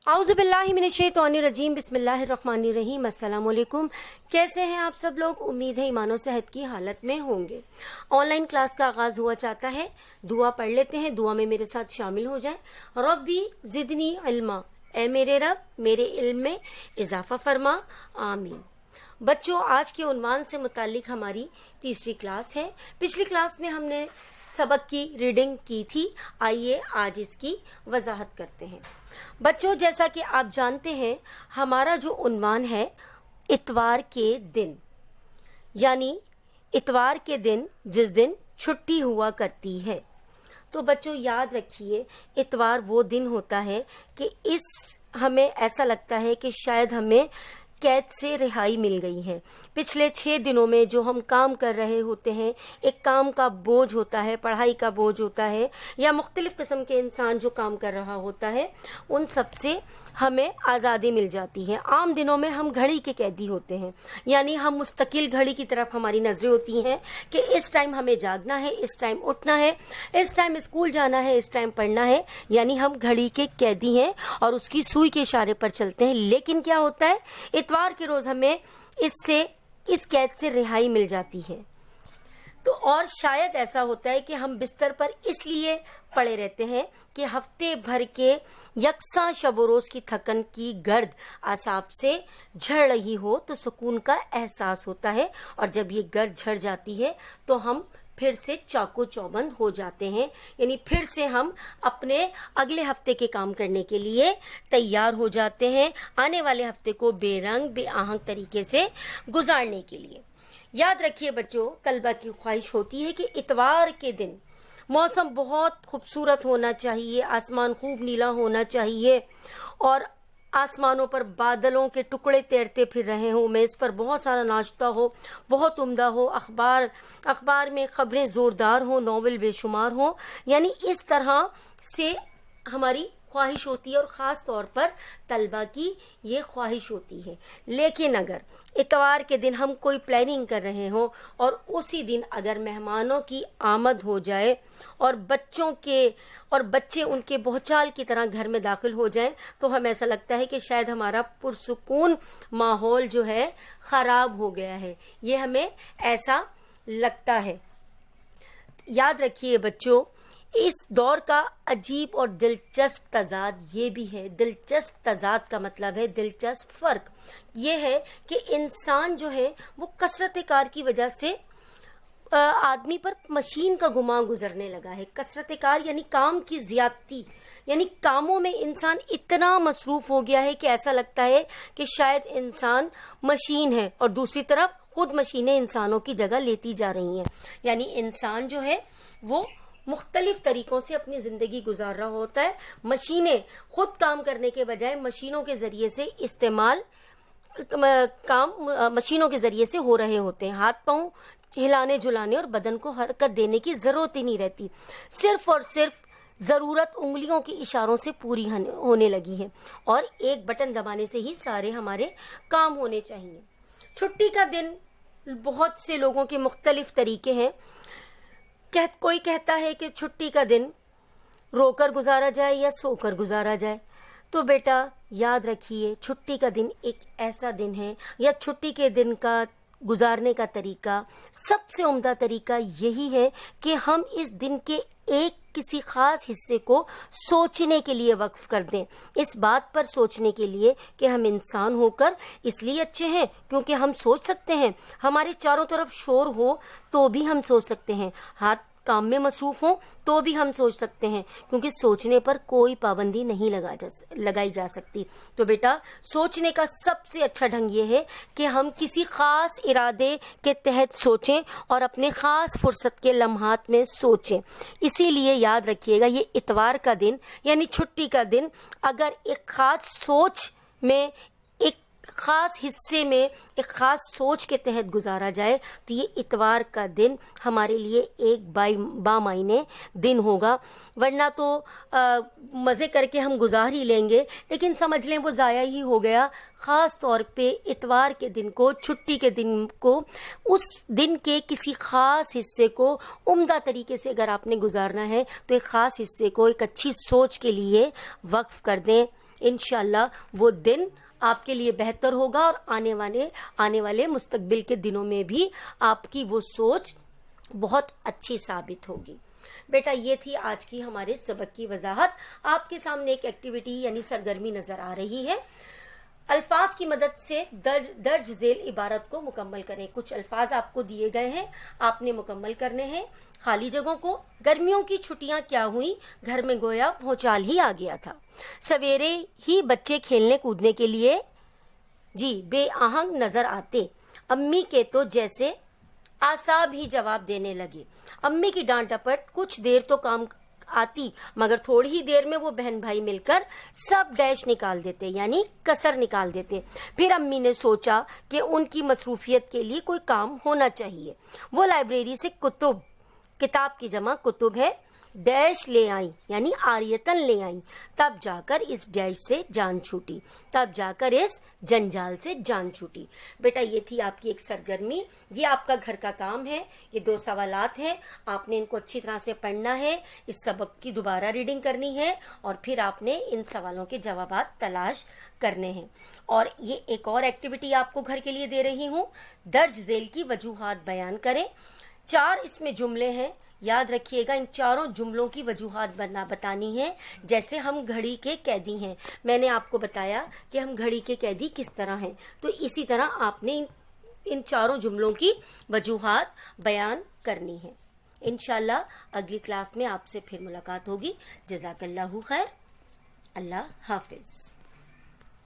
औज़ुबिल्लाहिमिनश्शैतानिर्रजीम बिस्मिल्लाहिर्रहमानिर्रहीम। अस्सलाम वालेकुम। कैसे हैं आप सब लोग? उम्मीद है ईमान और सेहत की हालत में होंगे। ऑनलाइन क्लास का आगाज़ हुआ चाहता है। दुआ पढ़ लेते हैं, दुआ में मेरे साथ शामिल हो जाएं। रब्बी ज़िदनी इल्मा, ए मेरे रब मेरे इल्म में इजाफा फरमा, आमीन। बच्चों, आज के उन्वान से मुताल्लिक हमारी तीसरी क्लास है। पिछली क्लास में हमने सबक की रीडिंग की थी। आइए आज इसकी वजाहत करते हैं। बच्चों, जैसा कि आप जानते हैं, हमारा जो उन्वान है इतवार के दिन, यानी इतवार के दिन जिस दिन छुट्टी हुआ करती है। तो बच्चों याद रखिए, इतवार वो दिन होता है कि हमें ऐसा लगता है कि शायद हमें कैद से रिहाई मिल गई है। पिछले 6 दिनों में जो हम काम कर रहे होते हैं, एक काम का बोझ होता है, पढ़ाई का बोझ होता है, या मुख्तलिफ किस्म के इंसान जो काम कर रहा होता है, उन सब से हमें आज़ादी मिल जाती है। आम दिनों में हम घड़ी के कैदी होते हैं, यानी हम मुस्तकिल घड़ी की तरफ हमारी नजरें होती हैं कि इस टाइम हमें जागना है, इस टाइम उठना है, इस टाइम स्कूल जाना है, इस टाइम पढ़ना है, यानी हम घड़ी के कैदी हैं और उसकी सुई के इशारे पर चलते हैं। लेकिन क्या होता है, इतवार के रोज हमें इस कैद से रिहाई मिल जाती है। तो और शायद ऐसा होता है कि हम बिस्तर पर इसलिए पड़े रहते हैं कि हफ्ते भर के यकसा शब रोज की थकन की गर्द आसाब से झड़ रही हो तो सुकून का एहसास होता है, और जब ये गर्द झड़ जाती है तो हम फिर से चाको चौबंद हो जाते हैं, यानी फिर से हम अपने अगले हफ्ते के काम करने के लिए तैयार हो जाते हैं, आने वाले हफ्ते को बेरंग बेआहंग तरीके से गुजारने के लिए। याद रखिए बच्चों, कल्बा की ख्वाहिश होती है कि इतवार के दिन मौसम बहुत खूबसूरत होना चाहिए, आसमान खूब नीला होना चाहिए, और आसमानों पर बादलों के टुकड़े तैरते फिर रहे हों, मेज़ पर बहुत सारा नाश्ता हो, बहुत उम्दा हो, अखबार में खबरें ज़ोरदार हो, नॉवेल बेशुमार हो, यानी इस तरह से हमारी ख्वाहिश होती है, और ख़ास तौर पर तलबा की ये ख्वाहिश होती है। लेकिन अगर इतवार के दिन हम कोई प्लानिंग कर रहे हों और उसी दिन अगर मेहमानों की आमद हो जाए और बच्चे उनके बहुचाल की तरह घर में दाखिल हो जाएं, तो हमें ऐसा लगता है कि शायद हमारा पुरसुकून माहौल जो है ख़राब हो गया है। ये हमें ऐसा लगता है। याद रखिए बच्चों, इस दौर का अजीब और दिलचस्प तजाद ये भी है। दिलचस्प तजाद का मतलब है दिलचस्प फर्क। ये है कि इंसान जो है वो कसरत कार की वजह से आदमी पर मशीन का गुमान गुजरने लगा है। कसरत कार यानी काम की ज्यादती, यानी कामों में इंसान इतना मसरूफ हो गया है कि ऐसा लगता है कि शायद इंसान मशीन है, और दूसरी तरफ खुद मशीनें इंसानों की जगह लेती जा रही हैं। यानी इंसान जो है वो मुख्तलिफ तरीकों से अपनी जिंदगी गुजार रहा होता है। मशीनें खुद काम करने के बजाय मशीनों के जरिए से मशीनों के जरिए से हो रहे होते हैं। हाथ पांव हिलाने झुलाने और बदन को हरकत देने की जरूरत ही नहीं रहती, सिर्फ और सिर्फ जरूरत उंगलियों के इशारों से पूरी होने लगी है, और एक बटन दबाने से ही सारे हमारे काम होने चाहिए। छुट्टी का दिन बहुत से लोगों के मुख्तलिफ तरीके हैं। कोई कहता है कि छुट्टी का दिन रोकर गुजारा जाए या सोकर गुजारा जाए। तो बेटा याद रखिए, छुट्टी का दिन एक ऐसा दिन है, या छुट्टी के दिन का गुजारने का तरीका, सबसे उम्दा तरीका यही है कि हम इस दिन के एक किसी खास हिस्से को सोचने के लिए वक्फ कर दें। इस बात पर सोचने के लिए कि हम इंसान होकर इसलिए अच्छे हैं क्योंकि हम सोच सकते हैं। हमारे चारों तरफ शोर हो तो भी हम सोच सकते हैं, हाथ काम में मसरूफ हो तो भी हम सोच सकते हैं, क्योंकि सोचने पर कोई पाबंदी नहीं लगाई जा सकती। तो बेटा, सोचने का सबसे अच्छा ढंग ये है कि हम किसी खास इरादे के तहत सोचें और अपने खास फुर्सत के लम्हात में सोचें। इसीलिए याद रखिएगा, ये इतवार का दिन यानी छुट्टी का दिन अगर एक खास सोच में, एक खास हिस्से में, एक खास सोच के तहत गुजारा जाए, तो ये इतवार का दिन हमारे लिए एक बामायने दिन होगा। वरना तो मज़े करके हम गुजार ही लेंगे, लेकिन समझ लें वो ज़ाया ही हो गया। ख़ास तौर पे इतवार के दिन को, छुट्टी के दिन को, उस दिन के किसी ख़ास हिस्से को उम्दा तरीके से अगर आपने गुजारना है तो एक ख़ास हिस्से को एक अच्छी सोच के लिए वक्फ कर दें। इंशाल्लाह वो दिन आपके लिए बेहतर होगा और आने वाले मुस्तकबिल के दिनों में भी आपकी वो सोच बहुत अच्छी साबित होगी। बेटा ये थी आज की हमारे सबक की वजाहत। आपके सामने एक एक्टिविटी यानी सरगर्मी नजर आ रही है। अल्फाज की मदद से दर्ज झेल इबारत को मुकम्मल करें। कुछ अल्फाज आपको दिए गए हैं, आपने मुकम्मल करने हैं खाली जगहों को। गर्मियों की छुट्टियां क्या हुई, घर में गोया भूचाल ही आ गया था। सवेरे ही बच्चे खेलने कूदने के लिए जी बेआहंग नजर आते। अम्मी के तो जैसे आसाब ही जवाब देने लगे। अम्मी की डांट डपट कुछ देर तो काम आती, मगर थोड़ी ही देर में वो बहन भाई मिलकर सब डैश निकाल देते, यानी कसर निकाल देते। फिर अम्मी ने सोचा कि उनकी मसरूफियत के लिए कोई काम होना चाहिए। वो लाइब्रेरी से किताब की जमा कुतुब है डैश ले आई, यानी आरियतन ले आई। तब जाकर इस डैश से जान छूटी, तब जाकर इस जंजाल से जान छूटी। बेटा ये थी आपकी एक सरगर्मी। ये आपका घर का काम है। ये 2 सवालात हैं, आपने इनको अच्छी तरह से पढ़ना है, इस सबक की दोबारा रीडिंग करनी है और फिर आपने इन सवालों के जवाबात तलाश करने हैं। और ये एक और एक्टिविटी आपको घर के लिए दे रही हूँ। दर्ज झेल की वजूहात बयान करें। 4 इसमें जुमले हैं, याद रखिएगा। इन चारों जुमलों की वजूहात बतानी है। जैसे हम घड़ी के कैदी हैं, मैंने आपको बताया कि हम घड़ी के कैदी किस तरह हैं, तो इसी तरह आपने इन चारों जुमलों की वजूहात बयान करनी है। इंशाल्लाह अगली क्लास में आपसे फिर मुलाकात होगी। जज़ाकल्लाहु खैर। अल्लाह हाफिज।